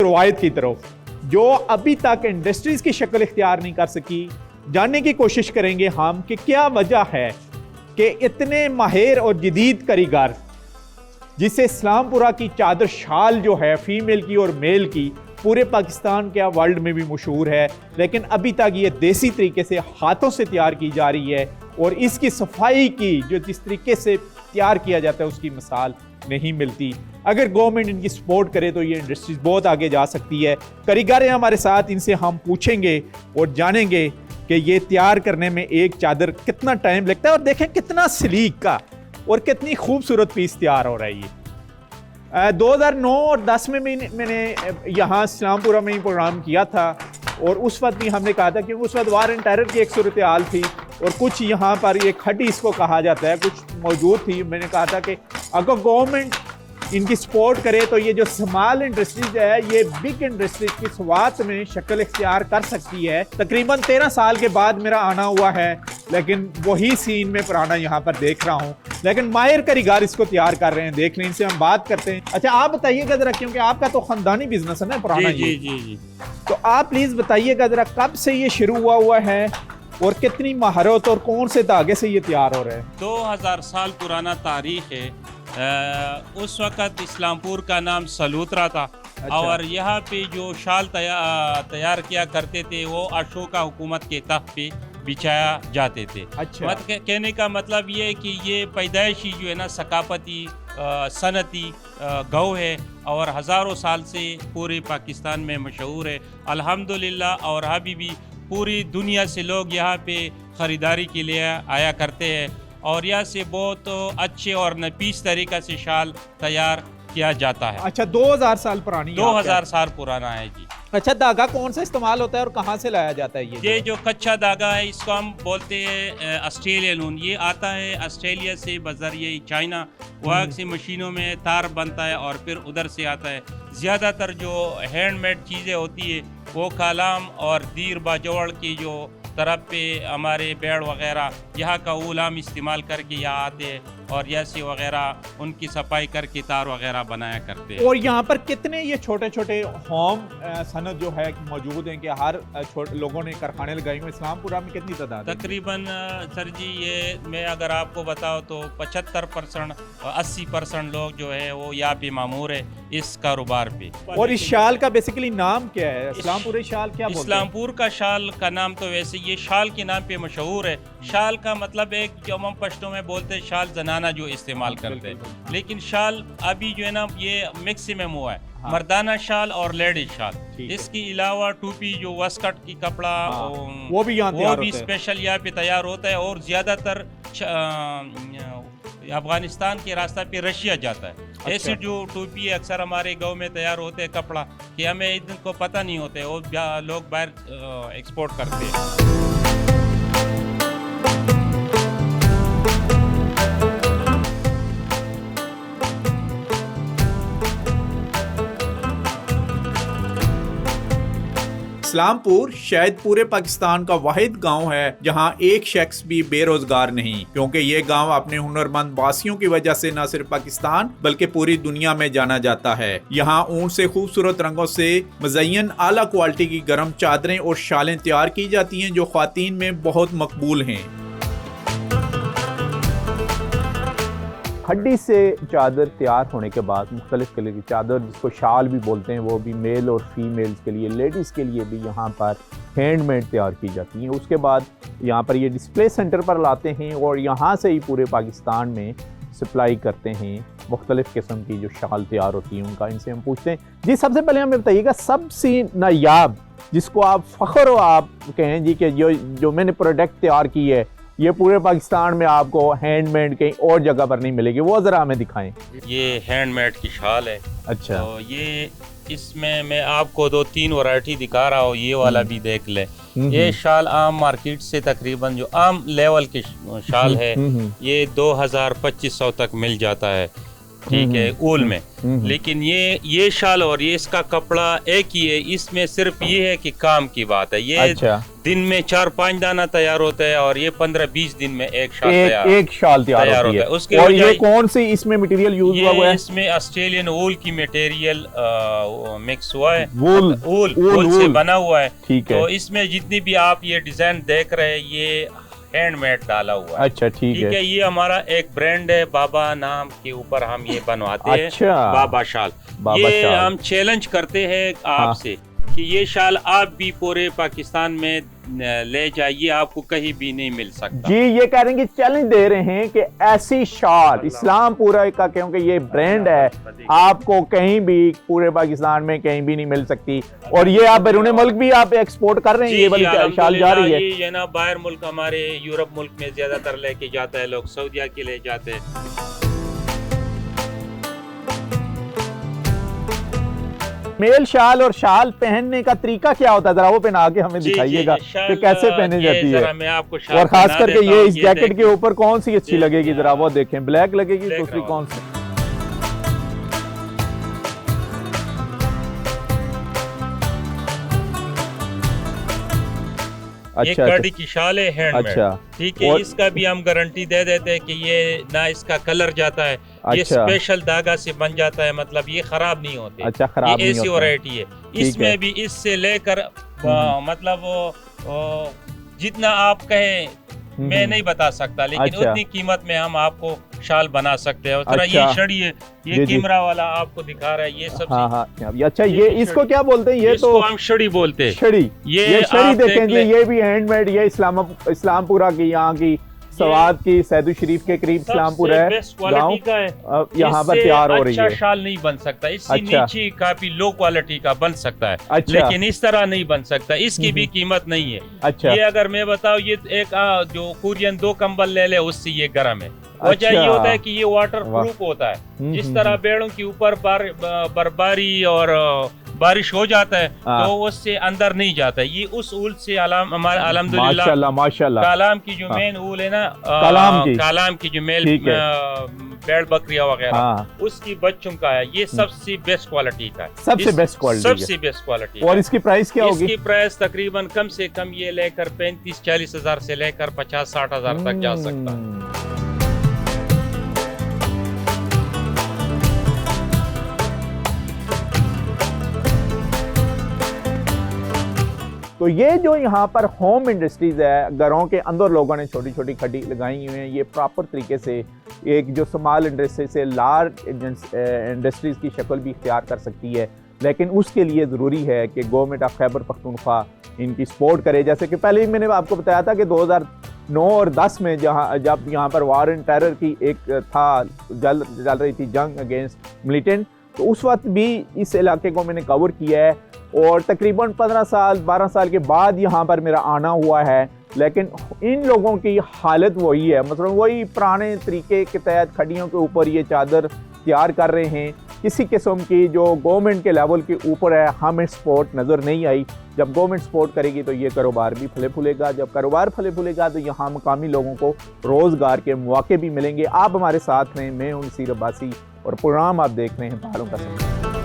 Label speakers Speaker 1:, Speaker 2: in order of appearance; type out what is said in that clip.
Speaker 1: रवायत की तरफ जो अभी तक इंडस्ट्रीज की शक्ल इख्तियार नहीं कर सकी, जानने की कोशिश करेंगे हम कि क्या वजह है कि इतने माहिर और जदीद कारीगर, जिससे इस्लामपुरा की चादर शाल जो है फीमेल की और मेल की पूरे पाकिस्तान के वर्ल्ड में भी मशहूर है, लेकिन अभी तक ये देसी तरीके से हाथों से तैयार की जा रही है और इसकी सफाई की जो जिस तरीके से तैयार किया जाता है उसकी मिसाल नहीं मिलती। अगर गवर्नमेंट इनकी सपोर्ट करे तो ये इंडस्ट्रीज बहुत आगे जा सकती है। कारीगर हैं हमारे साथ, इनसे हम पूछेंगे और जानेंगे कि ये तैयार करने में एक चादर कितना टाइम लगता है और देखें कितना सलीक का और कितनी खूबसूरत पीस तैयार हो रही है। 2009 और 10 में मैंने यहाँ इस्लामपुरा में ही प्रोग्राम किया था और उस वक्त भी हमने कहा था, क्योंकि उस वक्त वार एंड टेरर की एक सूरत हाल थी और कुछ यहाँ पर ये खड्डी इसको कहा जाता है कुछ मौजूद थी। मैंने कहा था कि अगर गवर्नमेंट इनकी सपोर्ट करे तो ये जो स्मॉल इंडस्ट्रीज है ये बिग इंडस्ट्रीज की शुरुआत में शक्ल इख्तियार कर सकती है। तकरीबन 13 साल के बाद मेरा आना हुआ है, लेकिन वही सीन में पुराना यहाँ पर देख रहा हूँ, लेकिन माहिर कारीगर इसको तैयार कर रहे हैं। देख लें, इनसे हम बात करते हैं। अच्छा, आप बताइएगा जरा, क्योंकि आपका तो खानदानी बिजनेस है ना पुराना।
Speaker 2: जी।
Speaker 1: तो आप प्लीज बताइएगा जरा, कब से ये शुरू हुआ है और कितनी महारत और कौन से धागे से ये तैयार हो रहे हैं?
Speaker 2: 2000 साल पुराना तारीख है। उस वक़्त इस्लामपुर का नाम सलूत्रा था।
Speaker 1: अच्छा।
Speaker 2: और यहाँ पे जो शाल तैयार किया करते थे वो अशोका हुकूमत के तख्त पे बिछाया जाते थे।
Speaker 1: अच्छा।
Speaker 2: कहने का मतलब ये है कि ये पैदाइशी जो है ना सकाफती सनती गौ है और हज़ारों साल से पूरे पाकिस्तान में मशहूर है अल्हम्दुलिल्लाह। और अभी भी पूरी दुनिया से लोग यहाँ पे ख़रीदारी के लिए आया करते हैं और यहाँ से बहुत अच्छे और नफीस तरीक़ा से शाल तैयार किया जाता है।
Speaker 1: अच्छा, 2000 साल पुरानी,
Speaker 2: 2000 साल पुराना है जी।
Speaker 1: अच्छा, धागा कौन सा इस्तेमाल होता है और कहाँ से लाया जाता है?
Speaker 2: ये जो कच्चा धागा है इसको हम बोलते हैं ऑस्ट्रेलियन ऊन। ये आता है ऑस्ट्रेलिया से बजरिए चाइना, वहाँ से मशीनों में तार बनता है और फिर उधर से आता है। ज़्यादातर जो हैंडमेड चीज़ें होती है वो कालाम और दीर बाजोड़ की जो तरफ पे हमारे बेड़ वगैरह यहाँ का ऊल हम इस्तेमाल करके यहाँ आते हैं और यासी वगैरह उनकी सफाई करके तार वगैरह बनाया करते हैं।
Speaker 1: और यहाँ पर कितने ये छोटे छोटे होम सनत जो है मौजूद हैं कि हर लोगों ने कारखाने लगाए हुए? इस्लामपुरा में कितनी तादाद?
Speaker 2: तकरीबन सर जी ये मैं अगर आपको बताऊँ तो 75% 80% लोग जो है वो यहाँ पे मामूर है इस कारोबार पे। और
Speaker 1: इस शाल का बेसिकली नाम क्या है? इस्लामपुरी शाल क्या बोलते हैं?
Speaker 2: इस्लामपुर का शाल का नाम तो वैसे ये शाल के नाम पे मशहूर है। शाल का मतलब एक जो हम पश्तो में बोलते हैं शाल जनाना जो इस्तेमाल करते हैं, लेकिन शाल अभी जो है ना ये मैक्सिमम हुआ है। हाँ। मर्दाना शाल और लेडीज शाल। इसके अलावा टोपी जो वस्कट की कपड़ा
Speaker 1: वो भी
Speaker 2: स्पेशल यहाँ पे तैयार होता है और ज्यादातर अफगानिस्तान के रास्ता पे रशिया जाता है।
Speaker 1: अच्छा।
Speaker 2: ऐसी जो टोपी अक्सर हमारे गांव में तैयार होते हैं कपड़ा कि हमें इनको पता नहीं होते, वो लोग बाहर एक्सपोर्ट करते हैं।
Speaker 1: इस्लामपुर शायद पूरे पाकिस्तान का वाहिद गांव है जहां एक शख्स भी बेरोजगार नहीं, क्योंकि ये गांव अपने हुनरमंद वासियों की वजह से न सिर्फ पाकिस्तान बल्कि पूरी दुनिया में जाना जाता है। यहाँ ऊन से खूबसूरत रंगों से मज़य्यन आला क्वालिटी की गर्म चादरें और शालें तैयार की जाती हैं जो ख्वातीन में बहुत मकबूल हैं। हड्डी से चादर तैयार होने के बाद मुख्तलिफ कलर की चादर, जिसको शाल भी बोलते हैं, वो भी मेल और फीमेल्स के लिए, लेडीज़ के लिए भी यहाँ पर हैंडमेड तैयार की जाती हैं। उसके बाद यहाँ पर ये डिस्प्ले सेंटर पर लाते हैं और यहाँ से ही पूरे पाकिस्तान में सप्लाई करते हैं मुख्तलिफ किस्म की जो शाल तैयार होती है उनका। इनसे हम पूछते हैं, जी सबसे पहले हमें बताइएगा सबसे नायाब जिसको आप फ़ख्र हो, आप कहें जी कि जो मैंने प्रोडक्ट तैयार की है ये पूरे पाकिस्तान में आपको हैंडमेड कहीं और जगह पर नहीं मिलेगी, वो ज़रा हमें दिखाएं।
Speaker 2: ये हैंडमेड की शाल है।
Speaker 1: अच्छा।
Speaker 2: तो ये इसमें मैं आपको 2-3 वैरायटी दिखा रहा हूँ, ये वाला भी देख ले। ये शाल आम मार्केट से तकरीबन जो आम लेवल की शाल है ये 2000-2500 तक मिल जाता है। ठीक है, ऊल में। लेकिन ये शाल और ये इसका कपड़ा एक ही है, इसमें सिर्फ ये है कि काम की बात है। ये
Speaker 1: अच्छा।
Speaker 2: दिन में 4-5 दाना तैयार होता है और ये 15-20 दिन में एक शाल
Speaker 1: तैयार होती है।
Speaker 2: उसके
Speaker 1: और ये कौन सी इसमें मटेरियल यूज हुआ है?
Speaker 2: इसमें ऑस्ट्रेलियन वूल की मटेरियल मिक्स हुआ है,
Speaker 1: वूल
Speaker 2: से बना हुआ है।
Speaker 1: ठीक है।
Speaker 2: तो इसमें जितनी भी आप ये डिजाइन देख रहे हैं ये हैंडमेड डाला हुआ है।
Speaker 1: अच्छा, ठीक है।
Speaker 2: ये हमारा एक ब्रांड है, बाबा नाम के ऊपर हम ये बनवाते हैं।
Speaker 1: अच्छा।
Speaker 2: बाबा शाल। ये हम चैलेंज करते हैं आपसे कि ये शाल आप भी पूरे पाकिस्तान में ले जाइए, आपको कहीं भी नहीं मिल सकता।
Speaker 1: जी, ये कह रहे हैं कि चैलेंज दे रहे हैं कि ऐसी शाल इस्लामपुरा का, क्योंकि ये ब्रांड है, आपको कहीं भी पूरे पाकिस्तान में कहीं भी नहीं मिल सकती। और ये आप बैरून मुल्क भी आप एक्सपोर्ट कर रहे हैं, ये वाली शाल जा रही है।
Speaker 2: ये ना बाहर मुल्क, हमारे यूरोप मुल्क में ज्यादातर लेके जाता है लोग, सऊदीया के ले जाते हैं।
Speaker 1: मेल शाल और शाल पहनने का तरीका क्या होता है, जरा वो पहना के हमें दिखाइएगा कि कैसे पहनी जाती है।
Speaker 2: मैं आपको
Speaker 1: और खास करके ये इस जैकेट के ऊपर कौन सी अच्छी लगेगी, जरा वो देखें। ब्लैक लगेगी, दूसरी कौन सी?
Speaker 2: ये कार्डी की शाल है, हैंडमेड।
Speaker 1: अच्छा,
Speaker 2: ठीक है। इसका भी हम गारंटी दे देते हैं कि ये ना इसका कलर जाता है, ये स्पेशल धागा से बन जाता है, मतलब ये खराब नहीं होते।
Speaker 1: अच्छा, खराब नहीं होते।
Speaker 2: ऐसी वैरायटी है। इसमें भी इससे लेकर मतलब जितना आप कहें मैं नहीं बता सकता, लेकिन उतनी कीमत में हम आपको शाल बना सकते हैं। और थोड़ा ये छड़ी है, ये कैमरा वाला आपको दिखा रहा है, ये सब।
Speaker 1: अच्छा, ये इसको क्या बोलते हैं? ये तो
Speaker 2: हम छड़ी बोलते हैं।
Speaker 1: छड़ी, ये छड़ी देखें जी, ये भी हैंडमेड। ये इस्लामपुरा की, यहाँ की सवाद की सैदू शरीफ के करीब इस्लामपुर है, गाँव, यहाँ पर तैयार हो रही है।
Speaker 2: अच्छा शाल नहीं बन सकता, इससे नीचे काफी लो क्वालिटी का बन सकता है, लेकिन इस तरह नहीं बन सकता। इसकी भी कीमत नहीं है।
Speaker 1: अच्छा।
Speaker 2: ये अगर मैं बताऊँ, ये एक जो कुरियन 2 कंबल ले ले, उससे ये गर्म है। वजह ये होता है कि ये वाटर प्रूफ होता है। जिस तरह पेड़ों के ऊपर बर्फबारी और बारिश हो जाता है तो उससे अंदर नहीं जाता है। ये उस ऊल से अल्हम्दुलिल्लाह
Speaker 1: माशाल्लाह
Speaker 2: कालाम की जो मेन ऊल है ना, कालाम की जो मेल भेड़ बकरिया वगैरह, उसकी बच चुका है। ये सबसे बेस्ट क्वालिटी का है, सबसे बेस्ट क्वालिटी।
Speaker 1: और इसकी प्राइस क्या होगी?
Speaker 2: इसकी प्राइस तकरीबन कम से कम ये लेकर 35-40 हजार से लेकर 50-60 हजार तक जा सकता है।
Speaker 1: तो ये जो यहाँ पर होम इंडस्ट्रीज है, घरों के अंदर लोगों ने छोटी छोटी खड्डी लगाई हुई हैं, ये प्रॉपर तरीके से एक जो स्मॉल इंडस्ट्री से लार्ज इंडस्ट्रीज की शक्ल भी इख्तियार कर सकती है। लेकिन उसके लिए ज़रूरी है कि गवर्नमेंट ऑफ खैबर पख्तूनख्वा इनकी सपोर्ट करे। जैसे कि पहले ही मैंने आपको बताया था कि 2009 और 10 में जब यहाँ पर वार एंड टेरर की एक चल रही थी जंग अगेंस्ट मिलिटेंट, तो उस वक्त भी इस इलाके को मैंने कवर किया है। और तकरीबन 15-12 साल के बाद यहाँ पर मेरा आना हुआ है। लेकिन इन लोगों की हालत वही है, मतलब वही पुराने तरीके के तहत खड्डियों के ऊपर ये चादर तैयार कर रहे हैं। किसी किस्म की जो गवर्नमेंट के लेवल के ऊपर है, हमें सपोर्ट नज़र नहीं आई। जब गवर्नमेंट सपोर्ट करेगी तो ये कारोबार भी फले फूलेगा। जब कारोबार फले फूलेगा तो यहाँ मकामी लोगों को रोज़गार के मौके भी मिलेंगे। आप हमारे साथ हैं, मैं हूँ नसीर अब्बासी और प्रोग्राम आप देख रहे हैं पहाड़ों का सफर।